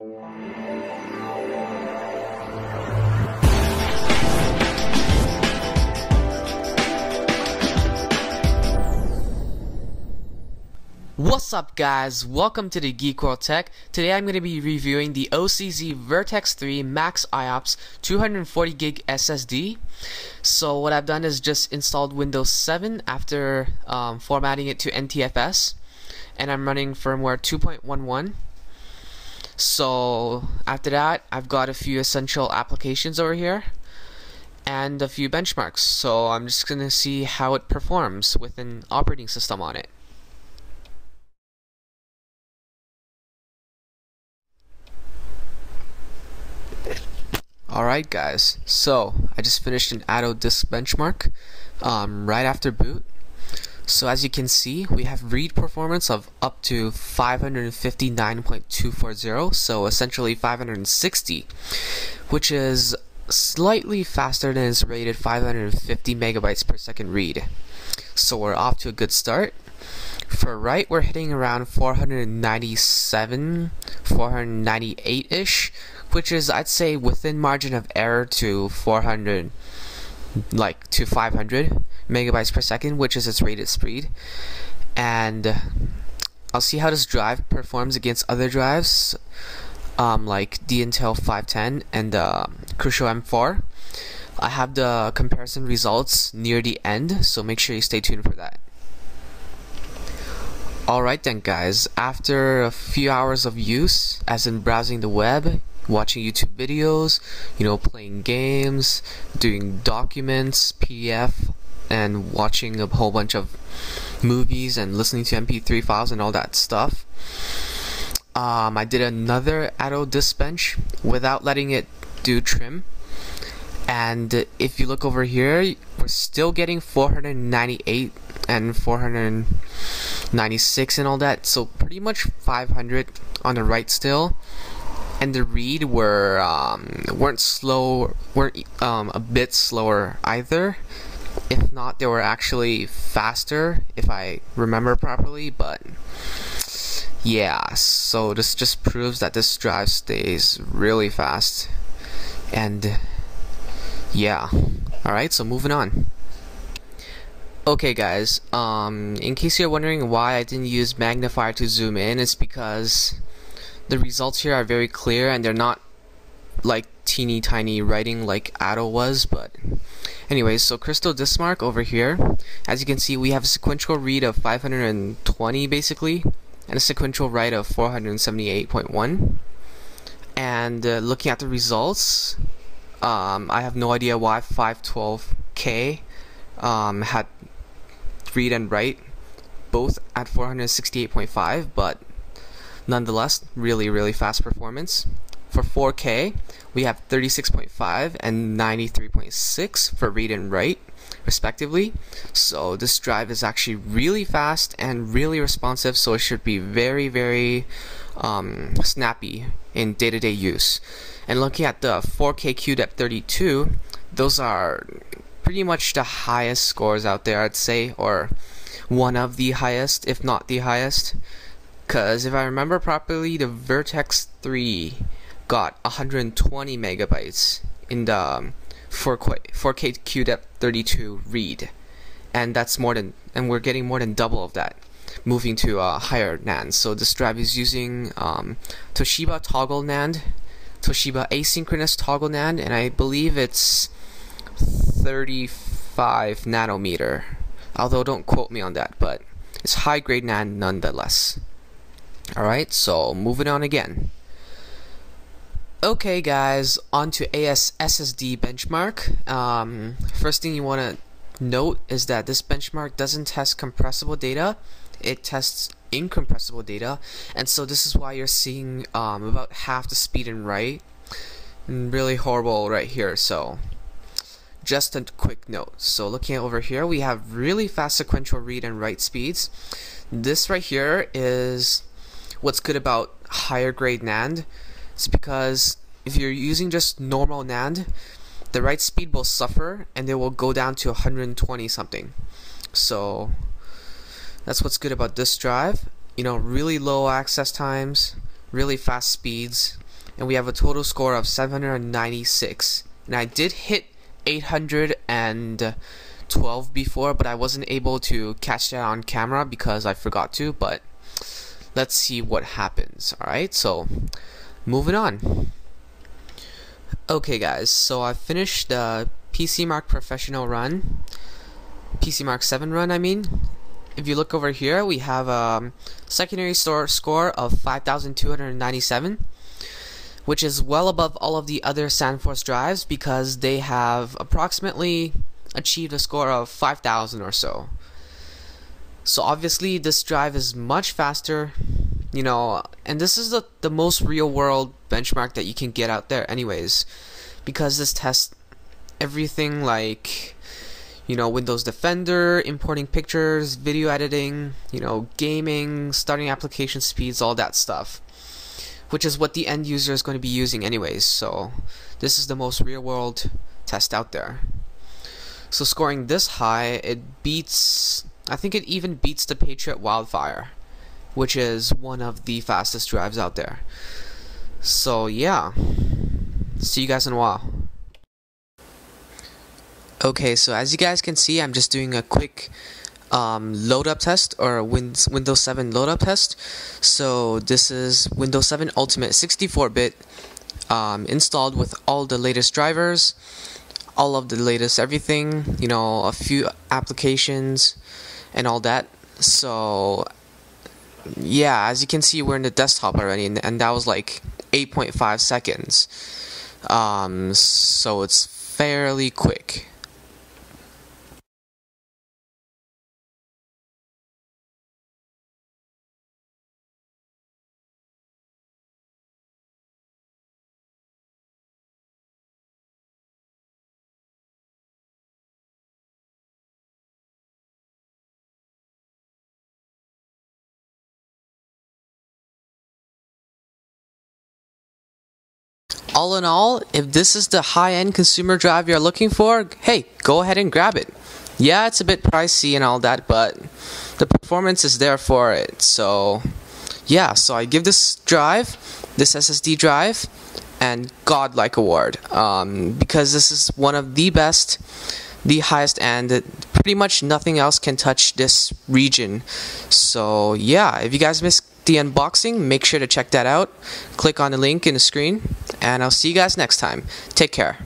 What's up guys, welcome to the Geek World Tech. Today I'm going to be reviewing the OCZ Vertex 3 Max IOPS 240GB SSD. So what I've done is just installed Windows 7 after formatting it to NTFS, and I'm running firmware 2.11. So after that I've got a few essential applications over here and a few benchmarks. So I'm just going to see how it performs with an operating system on it. Alright guys, so I just finished an IOPS right after boot. So as you can see, we have read performance of up to 559.240, so essentially 560, which is slightly faster than its rated 550 megabytes per second read. So we're off to a good start. For write, we're hitting around 497, 498-ish, which is, I'd say, within margin of error to 500 megabytes per second, which is its rated speed. And I'll see how this drive performs against other drives, like the Intel 510 and the Crucial M4. I have the comparison results near the end, so make sure you stay tuned for that. Alright then guys, after a few hours of use, as in browsing the web, watching YouTube videos, playing games, doing documents, PDF, and watching a whole bunch of movies and listening to MP3 files and all that stuff, I did another IOPS bench without letting it do trim. And if you look over here, we're still getting 498 and 496 and all that, so pretty much 500 on the write still. And the read weren't a bit slower either. If not, they were actually faster, if I remember properly. But yeah, so this just proves that this drive stays really fast. And yeah, alright, so moving on. Okay guys, in case you're wondering why I didn't use magnifier to zoom in, it's because the results here are very clear and they're not like teeny tiny writing like Atto was. But anyways, so CrystalDiskMark over here, as you can see, we have a sequential read of 520 basically, and a sequential write of 478.1. And looking at the results, I have no idea why 512K had read and write both at 468.5, but nonetheless, really fast performance. For 4K, we have 36.5 and 93.6 for read and write, respectively. So this drive is actually really fast and really responsive, so it should be very snappy in day-to-day use. And looking at the 4K QDEP32, those are pretty much the highest scores out there, I'd say, or one of the highest, if not the highest. Because if I remember properly, the Vertex 3 got 120 megabytes in the 4K QDEP32 read, and that's more than, and we're getting more than double of that, moving to a higher NAND. So this drive is using Toshiba toggle NAND, Toshiba asynchronous toggle NAND, and I believe it's 35 nanometer. Although don't quote me on that, but it's high grade NAND nonetheless. Alright, so moving on again. Okay guys, on to SSD benchmark. First thing you want to note is that this benchmark doesn't test compressible data, it tests incompressible data, and so this is why you're seeing about half the speed in write, and really horrible right here. So just a quick note. So looking over here, we have really fast sequential read and write speeds. This right here is what's good about higher grade NAND. It's because if you're using just normal NAND, the write speed will suffer and it will go down to 120 something. So that's what's good about this drive. Really low access times, really fast speeds, and we have a total score of 796. And I did hit 812 before, but I wasn't able to catch that on camera because I forgot to. But let's see what happens. Alright, so moving on. Okay guys, so I finished the PCMark Professional run, PCMark 7 run I mean. If you look over here, we have a secondary score of 5,297, which is well above all of the other SandForce drives because they have approximately achieved a score of 5,000 or so. So obviously this drive is much faster, you know, and this is the most real world benchmark that you can get out there anyways, because this tests everything like, you know, Windows Defender, importing pictures, video editing, you know, gaming, starting application speeds, all that stuff, which is what the end user is going to be using anyways. So this is the most real world test out there. So scoring this high, it beats, I think it even beats the Patriot Wildfire, which is one of the fastest drives out there. So yeah, see you guys in a while. Okay, so as you guys can see, I'm just doing a quick load up test, or Windows 7 load up test. So this is Windows 7 Ultimate 64-bit installed with all the latest drivers, all of the latest everything, you know, a few applications and all that. So yeah, as you can see, we're in the desktop already, and that was like 8.5 seconds. So it's fairly quick. All in all, if this is the high-end consumer drive you're looking for, hey, go ahead and grab it. Yeah, it's a bit pricey and all that, but the performance is there for it. So yeah, so I give this drive, this SSD drive, and godlike award, because this is one of the best, the highest, and pretty much nothing else can touch this region. So yeah, if you guys missed the unboxing, make sure to check that out. Click on the link in the screen, and I'll see you guys next time. Take care.